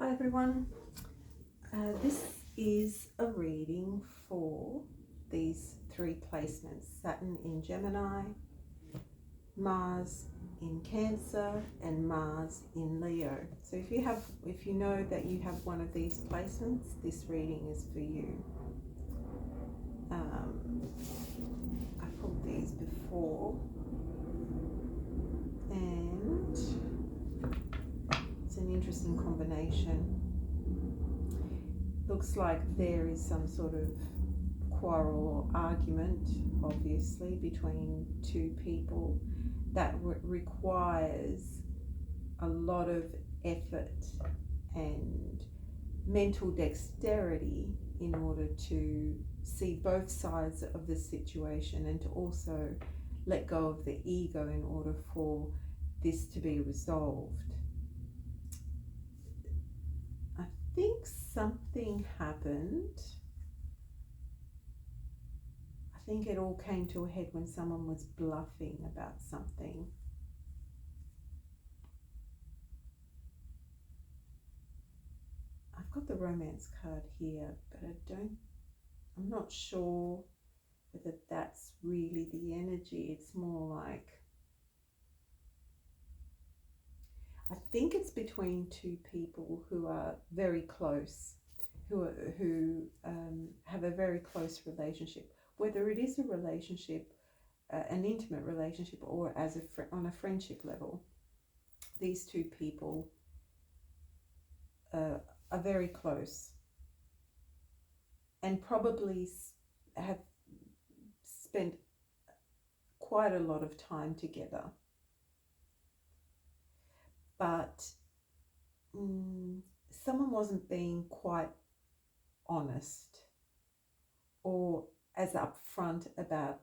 Hi everyone, this is a reading for these three placements: Saturn in Gemini, Mars in Cancer, and Mars in Leo. So if you know that you have one of these placements, this reading is for you. I pulled these before, and it's an interesting combination. Looks like there is some sort of quarrel or argument, obviously, between two people that requires a lot of effort and mental dexterity in order to see both sides of the situation and to also let go of the ego in order for this to be resolved. I think something happened. I think it all came to a head when someone was bluffing about something. I've got the romance card here, but I'm not sure whether that's really the energy. It's more like, I think it's between two people who are very close, who have a very close relationship. Whether it is a relationship, an intimate relationship, or as on a friendship level, these two people are very close and probably have spent quite a lot of time together. But someone wasn't being quite honest or as upfront about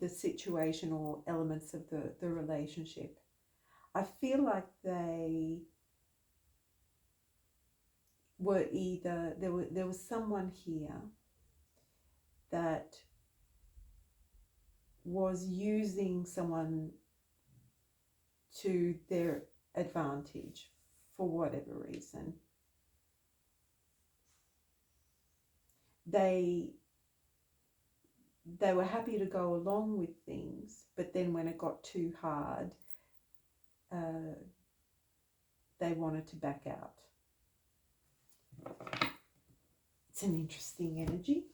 the situation or elements of the relationship. I feel like they were either, there was someone here that was using someone to their advantage for whatever reason. They were happy to go along with things, but then when it got too hard, they wanted to back out. It's an interesting energy.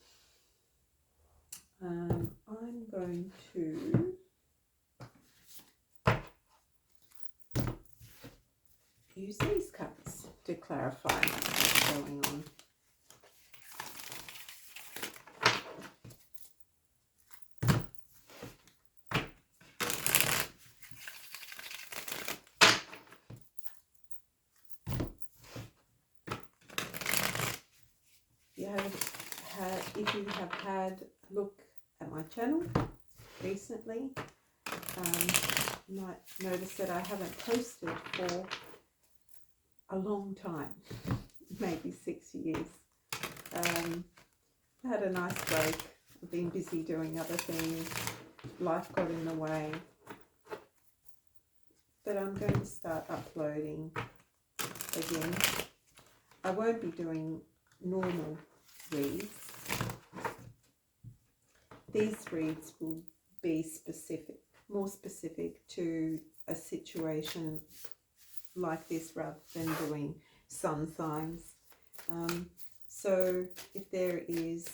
I'm going to use these cards to clarify what's going on. If you have had a look at my channel recently, you might notice that I haven't posted for a long time, maybe 6 years. I had a nice break. I've been busy doing other things. Life got in the way. But I'm going to start uploading again. I won't be doing normal reads. These reads will be more specific to a situation like this rather than doing sun signs. So if there is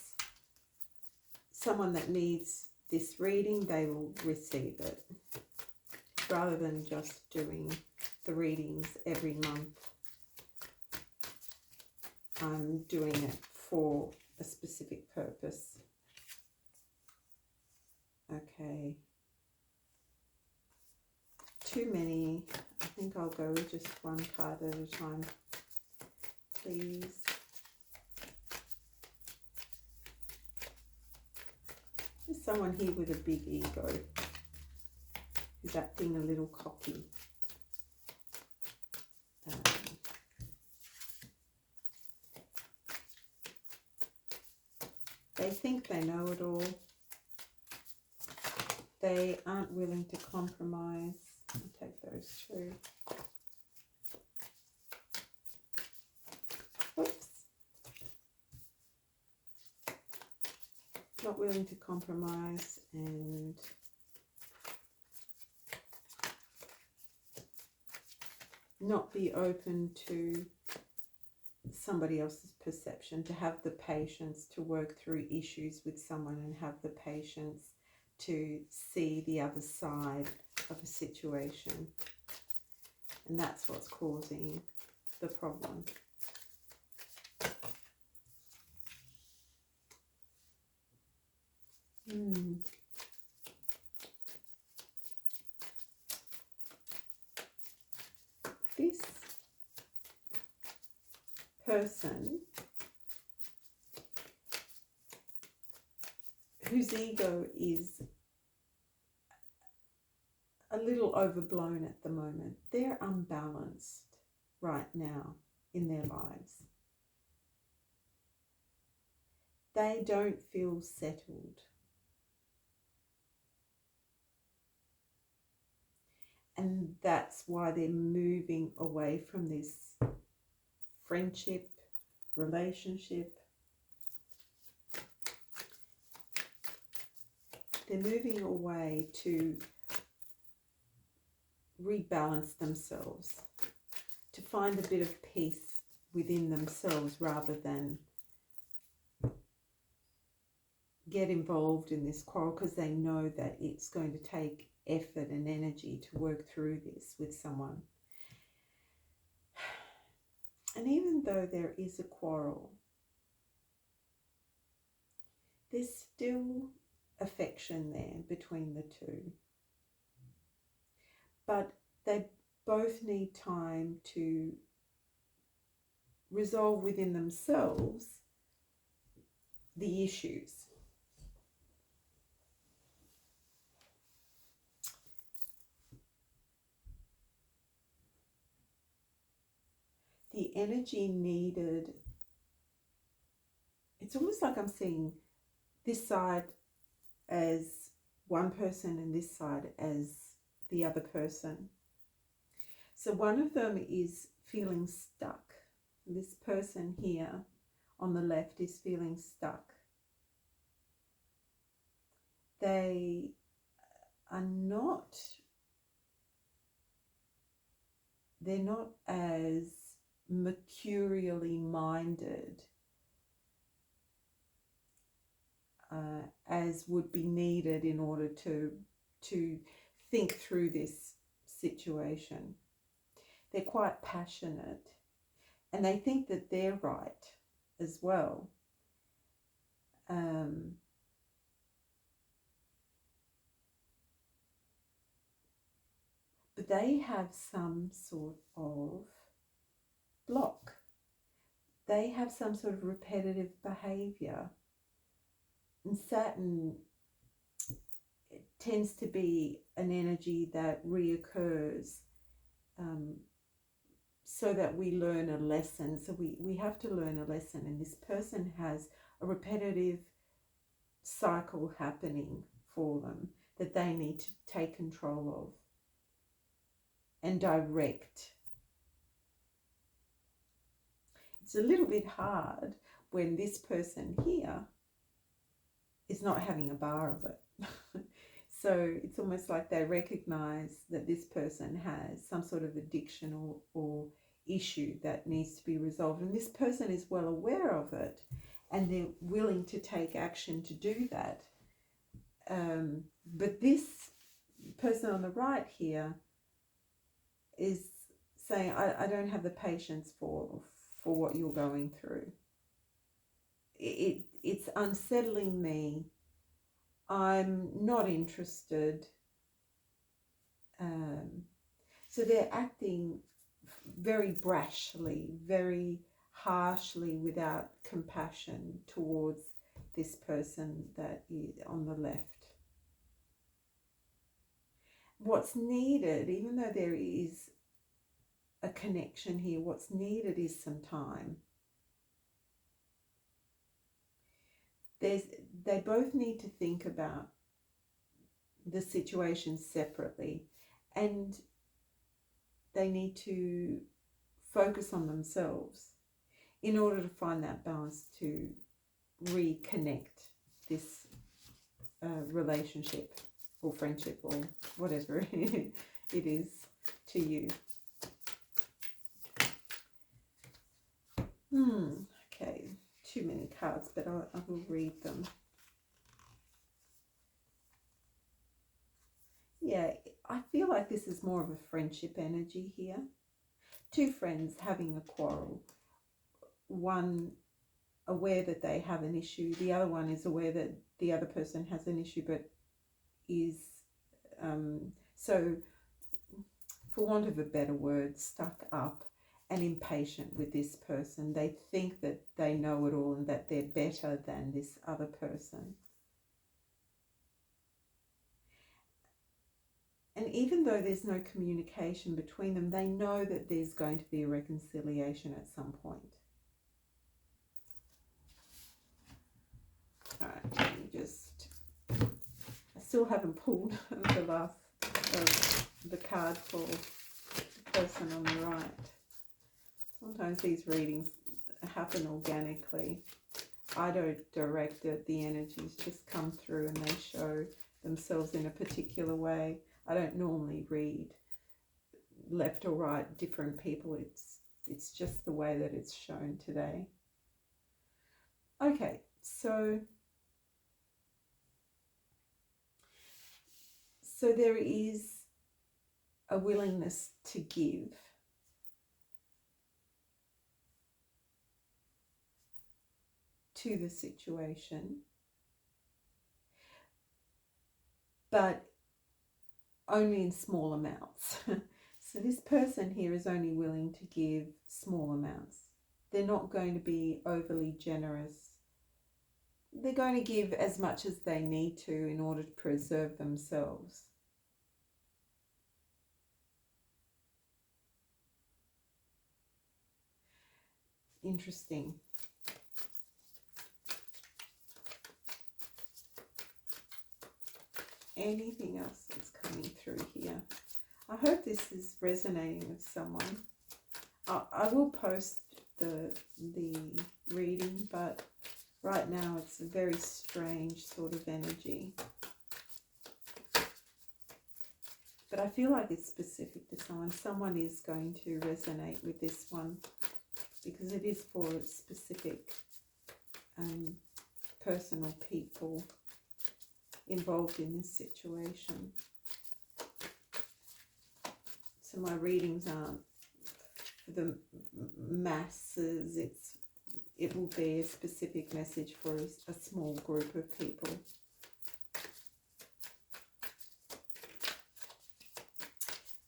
someone that needs this reading, they will receive it, rather than just doing the readings every month. I'm doing it for a specific purpose. Okay. Too many. I think I'll go with just one card at a time, please. There's someone here with a big ego who's acting a little cocky. They think they know it all. They aren't willing to compromise. I'll take those two. not willing to compromise and not be open to somebody else's perception, to have the patience to work through issues with someone and have the patience to see the other side of a situation. And that's what's causing the problem. This person whose ego is a little overblown at the moment, they're unbalanced right now in their lives. They don't feel settled. And that's why they're moving away from this friendship, relationship. They're moving away to rebalance themselves, to find a bit of peace within themselves rather than get involved in this quarrel, because they know that it's going to take effort and energy to work through this with someone. And even though there is a quarrel, there's still affection there between the two. But they both need time to resolve within themselves the issues. The energy needed, it's almost like I'm seeing this side as one person and this side as the other person. So one of them is feeling stuck. This person here on the left is feeling stuck. They are not, they're not as mercurially minded as would be needed in order to think through this situation. They're quite passionate and they think that they're right as well. But they have some sort of block. They have some sort of repetitive behavior. And Saturn tends to be an energy that reoccurs so that we learn a lesson. So we have to learn a lesson, and this person has a repetitive cycle happening for them that they need to take control of and direct. It's a little bit hard when this person here is not having a bar of it. So it's almost like they recognize that this person has some sort of addiction or issue that needs to be resolved. And this person is well aware of it and they're willing to take action to do that. But this person on the right here is saying, I don't have the patience for what you're going through. It's unsettling me. I'm not interested. So they're acting very brashly, very harshly, without compassion towards this person that is on the left. What's needed, even though there is a connection here, what's needed is some time. They both need to think about the situation separately, and they need to focus on themselves in order to find that balance to reconnect this relationship or friendship or whatever it is to you. Okay, too many cards, but I will read them. Yeah, I feel like this is more of a friendship energy here. Two friends having a quarrel. One aware that they have an issue. The other one is aware that the other person has an issue, but is, so for want of a better word, stuck up and impatient with this person. They think that they know it all and that they're better than this other person. And even though there's no communication between them, they know that there's going to be a reconciliation at some point. All right, let me just, I still haven't pulled the last, the card for the person on the right. Sometimes these readings happen organically. I don't direct it, the energies just come through and they show themselves in a particular way. I don't normally read left or right, different people. It's just the way that it's shown today. Okay, so there is a willingness to give. To the situation, but only in small amounts. So this person here is only willing to give small amounts. They're not going to be overly generous. They're going to give as much as they need to in order to preserve themselves. Interesting. Anything else that's coming through here? I hope this is resonating with someone. I will post the reading, but right now it's a very strange sort of energy. But I feel like it's specific to someone. Someone is going to resonate with this one because it is for specific personal people involved in this situation. So my readings aren't for the masses. It will be a specific message for a small group of people.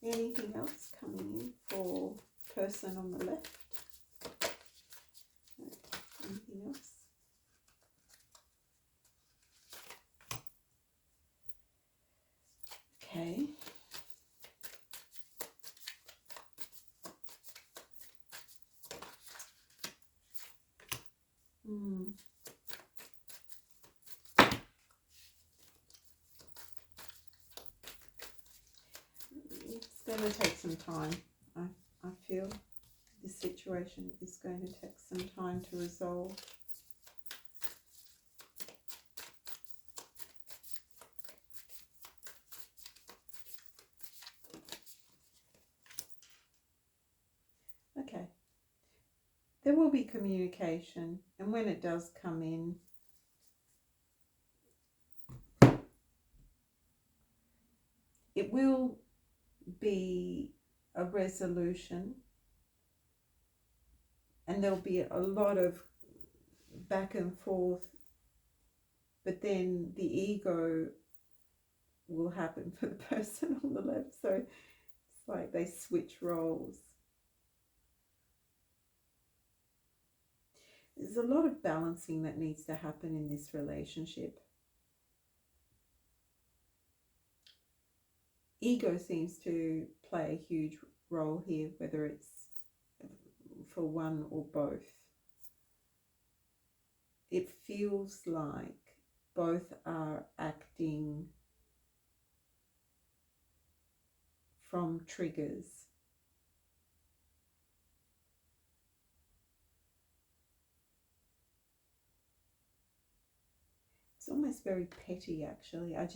Anything else coming in for person on the left? No. Anything else? Okay. It's going to take some time. I feel this situation is going to take some time to resolve. Okay. There will be communication, and when it does come in, it will be a resolution, and there'll be a lot of back and forth, but then the ego will happen for the person on the left. So it's like they switch roles. There's a lot of balancing that needs to happen in this relationship. Ego seems to play a huge role here, whether it's for one or both. It feels like both are acting from triggers. It's almost very petty, actually. I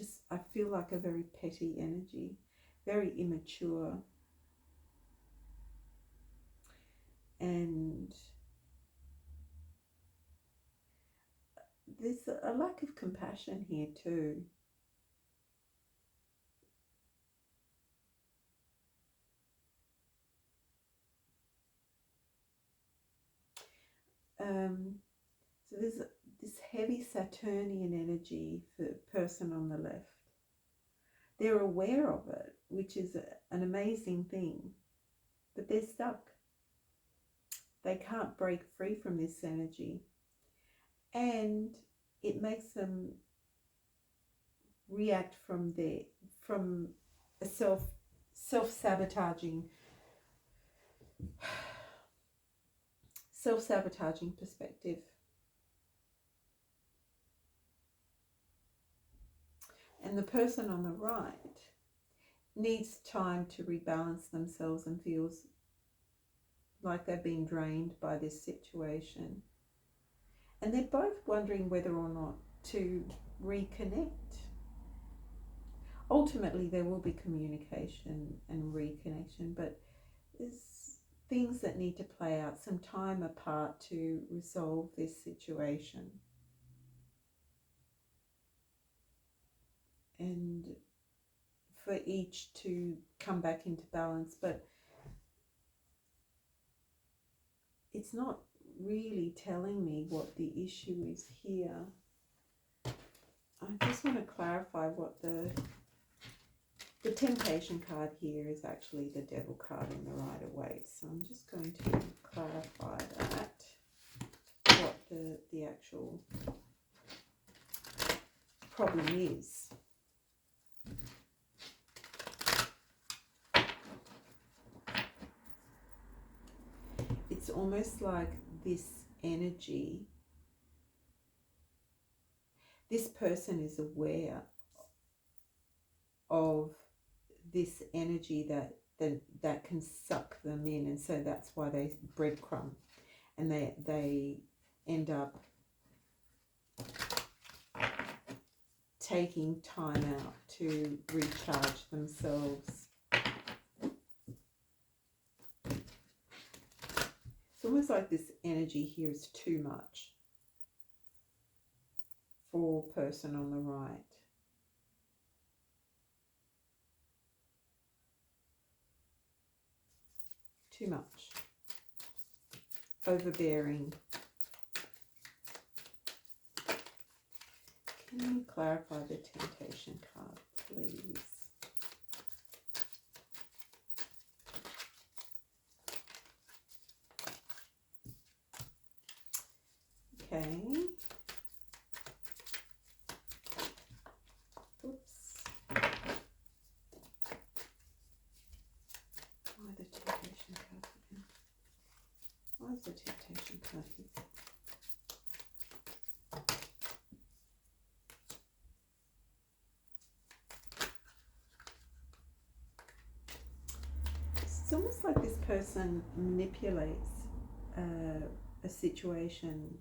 feel like a very petty energy, very immature. And there's a lack of compassion here too. So there's this heavy Saturnian energy for the person on the left. They're aware of it, which is an amazing thing, but they're stuck. They can't break free from this energy, and it makes them react from a self-sabotaging perspective. And the person on the right needs time to rebalance themselves and feels like they've been drained by this situation. And they're both wondering whether or not to reconnect. Ultimately, there will be communication and reconnection, but there's things that need to play out, some time apart to resolve this situation. And for each to come back into balance, but it's not really telling me what the issue is here. I just want to clarify what the temptation card here is actually the devil card in the Rider-Waite. So I'm just going to clarify that, what the actual problem is. It's almost like this energy, this person is aware of this energy that can suck them in, and so that's why they breadcrumb, and they end up taking time out to recharge themselves. It's almost like this energy here is too much for person on the right. Too much. Overbearing. Can you clarify the temptation card, please? Okay. Oops. Why the temptation card again? Why is the temptation card here? It's almost like this person manipulates a situation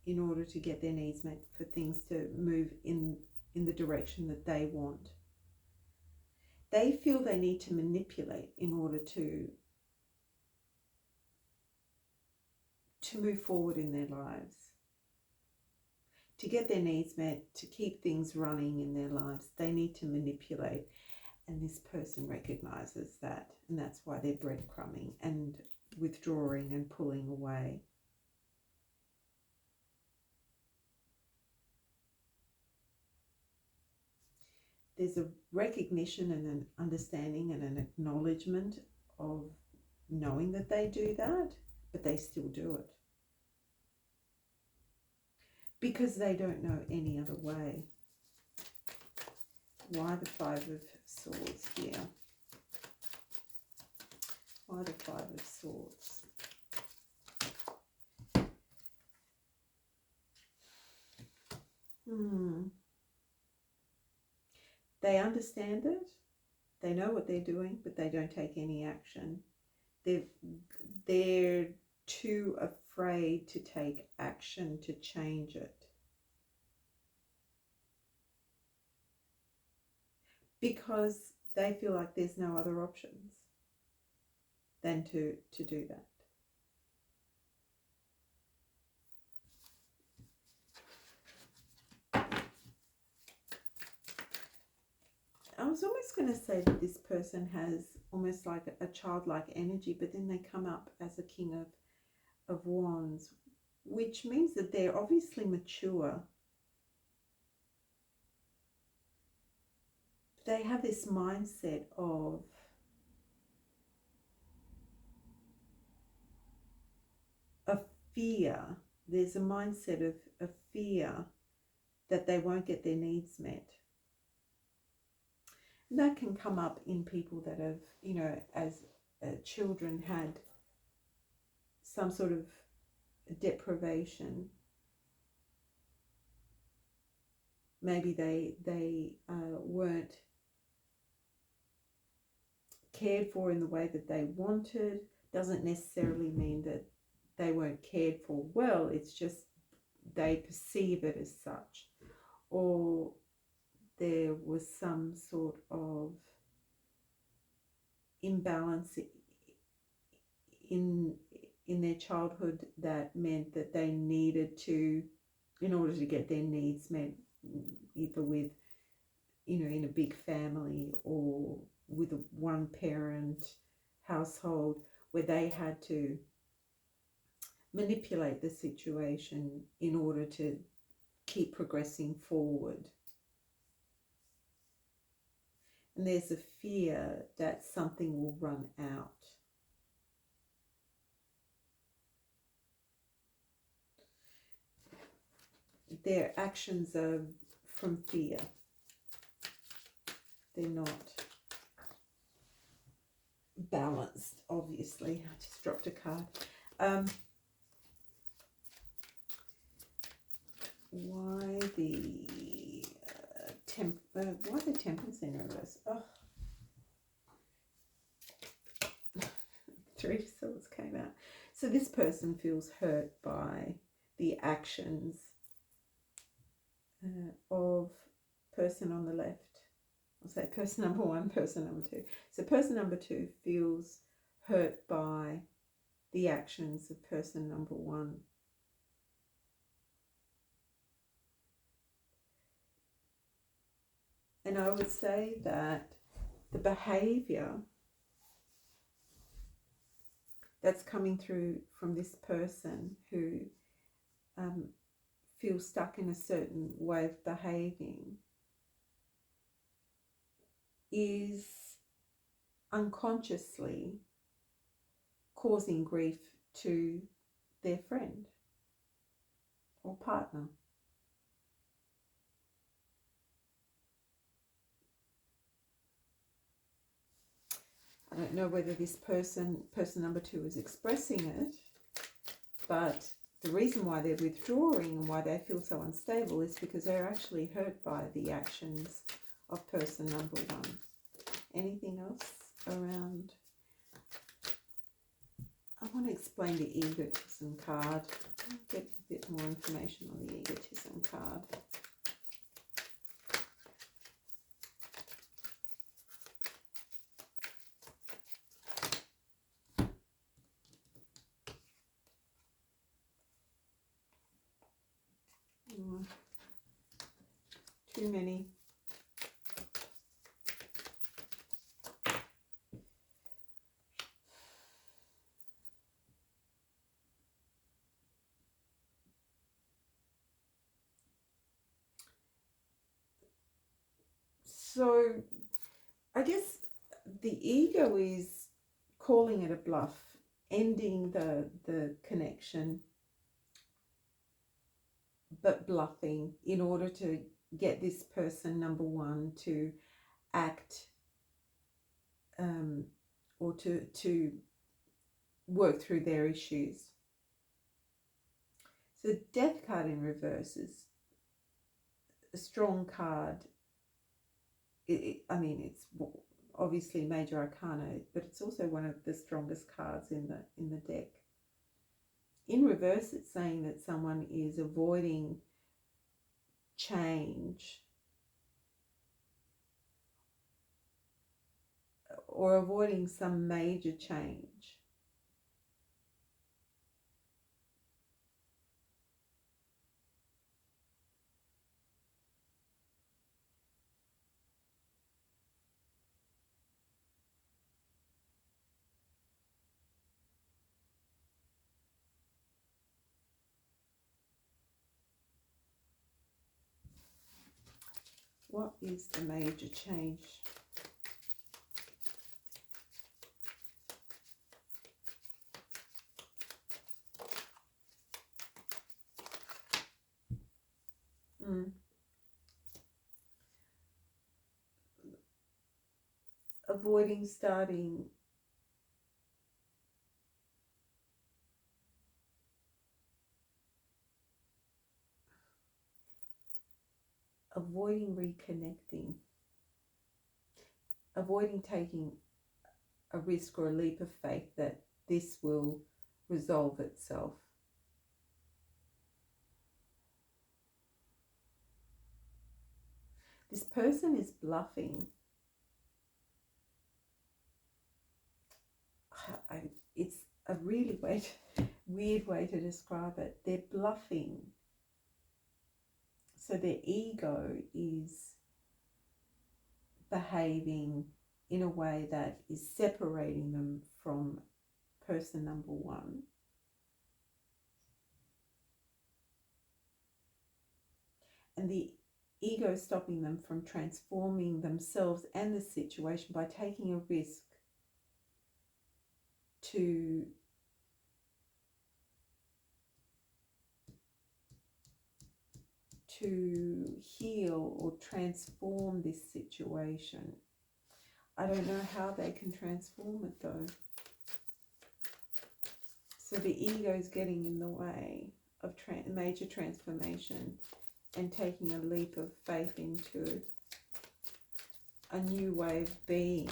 in order to get their needs met, for things to move in the direction that they want. They feel they need to manipulate in order to move forward in their lives, to get their needs met, to keep things running in their lives. They need to manipulate, and this person recognizes that, and that's why they're breadcrumbing and withdrawing and pulling away. There's a recognition and an understanding and an acknowledgement of knowing that they do that, but they still do it because they don't know any other way. Why the Five of Swords here? Why the Five of Swords? They understand it. They know what they're doing, but they don't take any action. They're too afraid to take action to change it. because they feel like there's no other options than to do that. I was almost going to say that this person has almost like a childlike energy, but then they come up as a King of Wands, which means that they're obviously mature. They have this mindset of fear. There's a mindset of fear that they won't get their needs met. And that can come up in people that have, you know, as children had some sort of deprivation. Maybe they weren't cared for in the way that they wanted. Doesn't necessarily mean that they weren't cared for well. It's just they perceive it as such. Or there was some sort of imbalance in their childhood that meant that they needed to, in order to get their needs met, either with, you know, in a big family or with a one parent household, where they had to manipulate the situation in order to keep progressing forward. And there's a fear that something will run out. Their actions are from fear. They're not balanced, obviously. I just dropped a card. Why the temperance in reverse? Oh. Three of Swords came out. So this person feels hurt by the actions of person on the left. I'll say person number one, person number two. So person number two feels hurt by the actions of person number one. And I would say that the behavior that's coming through from this person who feels stuck in a certain way of behaving is unconsciously causing grief to their friend or partner. I don't know whether this person number two is expressing it, but the reason why they're withdrawing and why they feel so unstable is because they're actually hurt by the actions of person number one. Anything else around? I want to explain the egotism card. Get a bit more information on the egotism card. Too many. So I guess the ego is calling it a bluff, ending the connection, but bluffing in order to get this person number one to act or to work through their issues. So the Death card in reverse is a strong card. I mean, it's obviously major arcana, but it's also one of the strongest cards in the deck. In reverse, it's saying that someone is avoiding change or avoiding some major change. What is the major change? Avoiding starting avoiding reconnecting, avoiding taking a risk or a leap of faith that this will resolve itself. This person is bluffing. It's a really weird way to describe it. They're bluffing. So their ego is behaving in a way that is separating them from person number one. And the ego is stopping them from transforming themselves and the situation by taking a risk to heal or transform this situation. I don't know how they can transform it though. So the ego is getting in the way of major transformation and taking a leap of faith into a new way of being.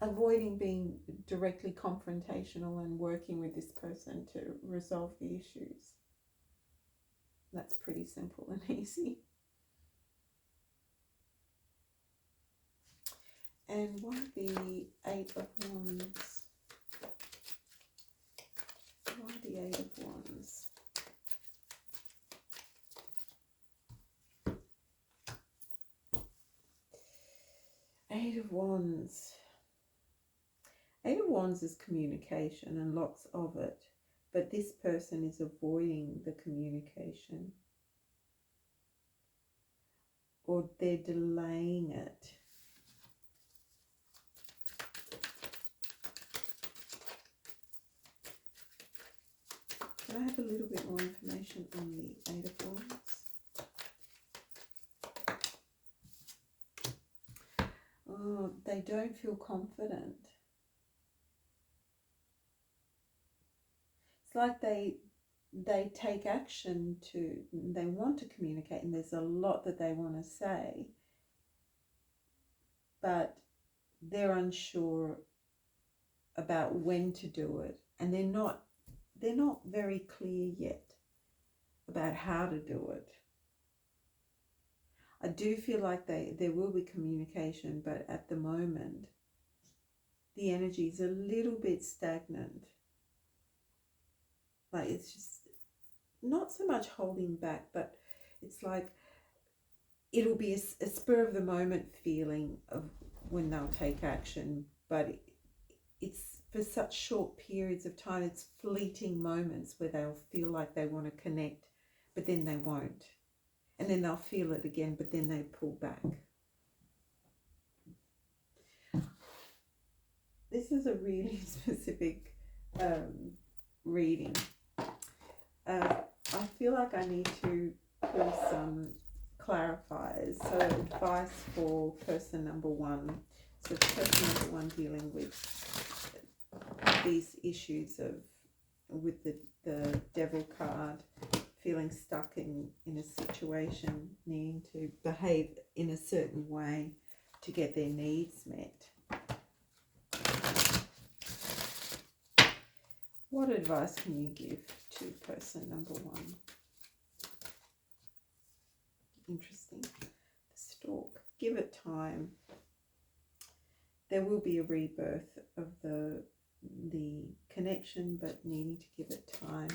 Avoiding being directly confrontational and working with this person to resolve the issues. That's pretty simple and easy. And why the Eight of Wands? Why the Eight of Wands? Eight of Wands. Eight of Wands is communication and lots of it, but this person is avoiding the communication, or they're delaying it. Can I have a little bit more information on the Eight of Wands? Oh, they don't feel confident. It's like they take action they want to communicate, and there's a lot that they want to say, but they're unsure about when to do it, and they're not very clear yet about how to do it. I do feel like there will be communication, but at the moment the energy is a little bit stagnant. Like it's just not so much holding back, but it's like it'll be a spur of the moment feeling of when they'll take action, but it's for such short periods of time. It's fleeting moments where they'll feel like they want to connect, but then they won't. And then they'll feel it again, but then they pull back. This is a really specific reading. I feel like I need to pull some clarifiers. So advice for person number one. So person number one dealing with these issues with the Devil card, feeling stuck in a situation, needing to behave in a certain way to get their needs met. What advice can you give to person number one? Interesting. The Stork. Give it time. There will be a rebirth of the connection, but needing to give it time.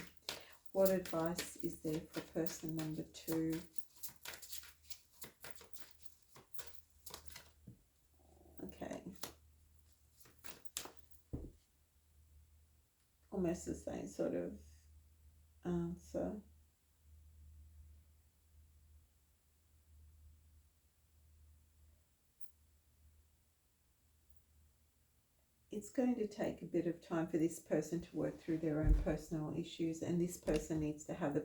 What advice is there for person number 2? Okay. Almost the same sort of answer. It's going to take a bit of time for this person to work through their own personal issues, and this person needs to have the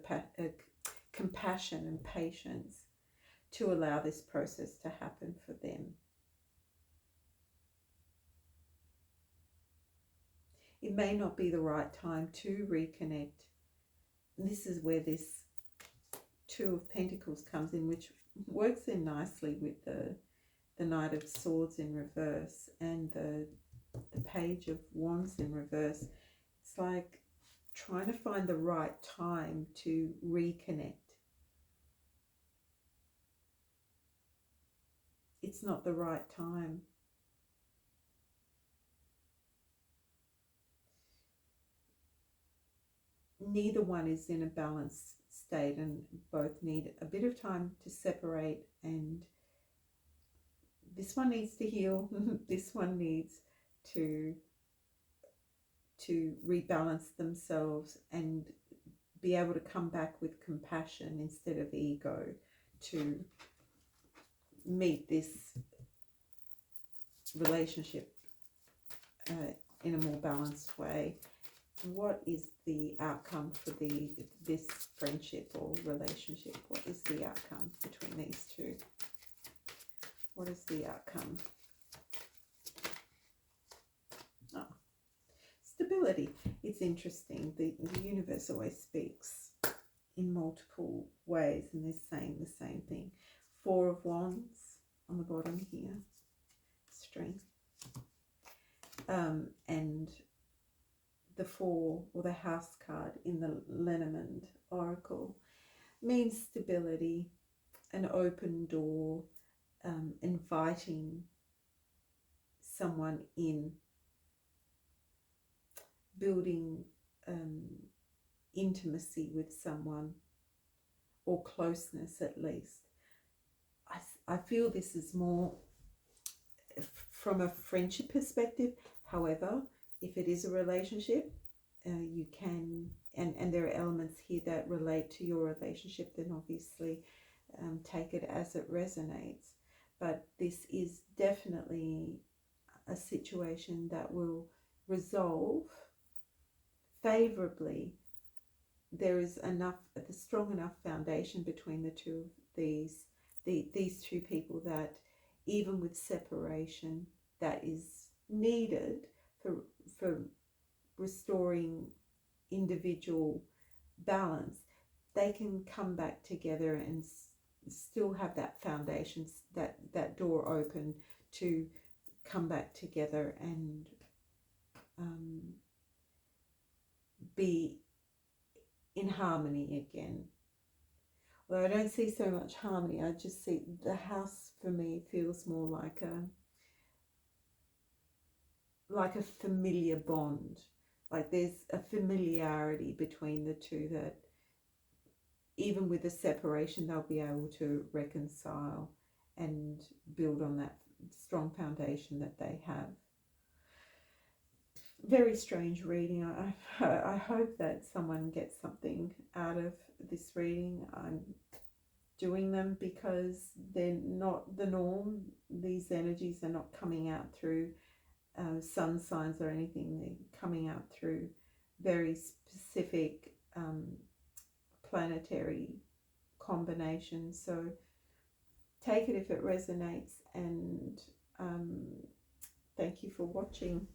compassion and patience to allow this process to happen for them. It may not be the right time to reconnect. And this is where this 2 of Pentacles comes in, which works in nicely with the Knight of Swords in reverse and the Page of Wands in reverse. It's like trying to find the right time to reconnect. It's not the right time. Neither one is in a balanced state, and both need a bit of time to separate, and this one needs to heal. This one needs to rebalance themselves and be able to come back with compassion instead of ego to meet this relationship in a more balanced way. What is the outcome for this friendship or relationship? What is the outcome between these 2? What is the outcome? Oh, stability. It's interesting. The universe always speaks in multiple ways, and they're saying the same thing. 4 of Wands on the bottom here. Strength. And the 4, or the House card in the Lenormand Oracle, means stability, an open door, inviting someone in, building intimacy with someone, or closeness at least. I feel this is more from a friendship perspective. However, if it is a relationship, you can, and there are elements here that relate to your relationship, then obviously take it as it resonates. But this is definitely a situation that will resolve favorably. There is enough, a strong enough foundation between the 2 of these 2 people, that even with separation that is needed for restoring individual balance, they can come back together and still have that foundation, that door open to come back together and be in harmony again. Although I don't see so much harmony, I just see the House for me feels more like a familiar bond. Like there's a familiarity between the 2 that even with the separation, they'll be able to reconcile and build on that strong foundation that they have. Very strange reading. I hope that someone gets something out of this reading. I'm doing them because they're not the norm. These energies are not coming out through sun signs or anything. They're coming out through very specific planetary combinations. So take it if it resonates, and thank you for watching.